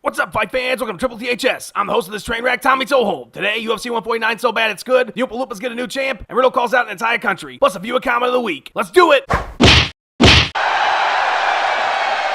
What's up, fight fans? Welcome to Triple THS. I'm the host of this train wreck, Tommy Toehold. Today, UFC 149 so bad it's good, the Oompa Loompas get a new champ, and Riddle calls out an entire country, plus a viewer comment of the week. Let's do it!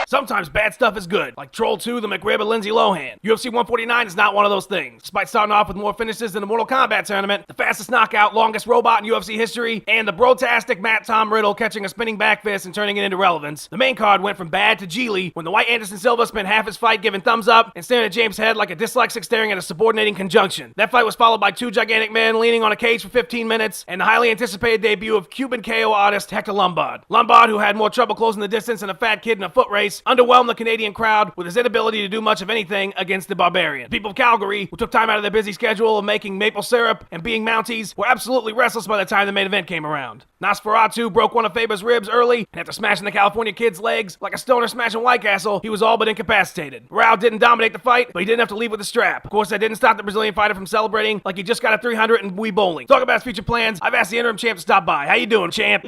Sometimes bad stuff is good, like Troll 2, the McRib, and Lindsay Lohan. UFC 149 is not one of those things. Despite starting off with more finishes than the Mortal Kombat tournament, the fastest knockout, longest robot in UFC history, and the brotastic Matt Tom Riddle catching a spinning back fist and turning it into relevance, the main card went from bad to Geely when the White Anderson Silva spent half his fight giving thumbs up and staring at James' head like a dyslexic staring at a subordinating conjunction. That fight was followed by two gigantic men leaning on a cage for 15 minutes and the highly anticipated debut of Cuban KO artist Hector Lombard. Lombard, who had more trouble closing the distance than a fat kid in a foot race, underwhelmed the Canadian crowd with his inability to do much of anything against the Barbarian. People of Calgary, who took time out of their busy schedule of making maple syrup and being Mounties, were absolutely restless by the time the main event came around. Nosferatu broke one of Faber's ribs early, and after smashing the California kid's legs like a stoner smashing White Castle, he was all but incapacitated. Barao didn't dominate the fight, but he didn't have to leave with a strap. Of course, that didn't stop the Brazilian fighter from celebrating like he just got a 300 in Wii Bowling. Talk about his future plans, I've asked the interim champ to stop by. How you doing, champ?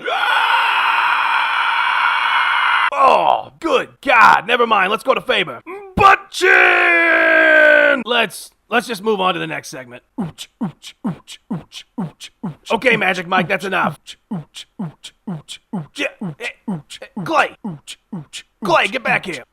Oh, good God. Never mind. Let's go to Faber. Butt chin! Let's just move on to the next segment. Okay, Magic Mike, that's enough. Clay! Clay, get back here.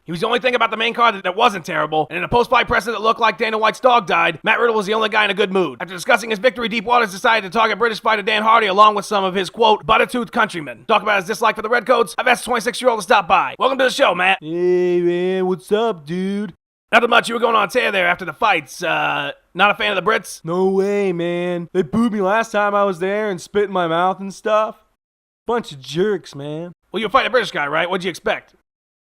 He was the only thing about the main card that wasn't terrible, and in a post-fight presser that looked like Dana White's dog died, Matt Riddle was the only guy in a good mood. After discussing his victory, Deep Waters decided to target British fighter Dan Hardy along with some of his, quote, butter-toothed countrymen. Talk about his dislike for the Redcoats, I've asked the 26-year-old to stop by. Welcome to the show, Matt. Hey, man, what's up, dude? Nothing much, you were going on tear there after the fights. Not a fan of the Brits? No way, man. They booed me last time I was there and spit in my mouth and stuff. Bunch of jerks, man. Well, you were fighting a British guy, right? What'd you expect?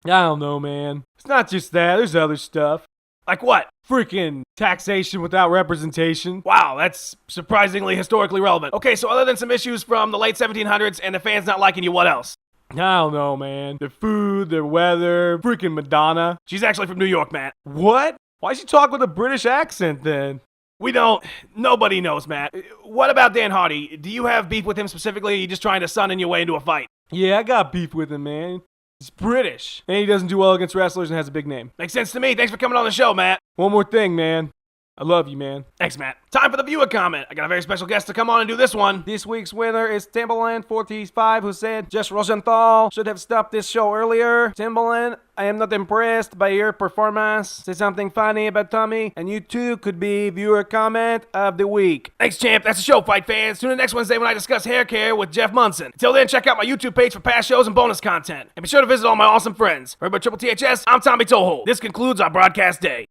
I don't know, man. It's not just that. There's other stuff. Like what? Freaking taxation without representation. Wow, that's surprisingly historically relevant. Okay, so other than some issues from the late 1700s and the fans not liking you, what else? I don't know, man. Their food, their weather, freaking Madonna. She's actually from New York, Matt. What? Why'd she talk with a British accent then? We don't. Nobody knows, Matt. What about Dan Hardy? Do you have beef with him specifically, or are you just trying to sun in your way into a fight? Yeah, I got beef with him, man. He's British, and he doesn't do well against wrestlers and has a big name. Makes sense to me. Thanks for coming on the show, Matt. One more thing, man. I love you, man. Thanks, Matt. Time for the viewer comment. I got a very special guest to come on and do this one. This week's winner is Timbaland45, who said, Jess Rosenthal should have stopped this show earlier. Timbaland, I am not impressed by your performance. Say something funny about Tommy, and you too could be viewer comment of the week. Thanks, champ. That's the show, fight fans. Tune in next Wednesday when I discuss hair care with Jeff Munson. Until then, check out my YouTube page for past shows and bonus content. And be sure to visit all my awesome friends. Remember Triple THS, I'm Tommy Toehold. This concludes our broadcast day.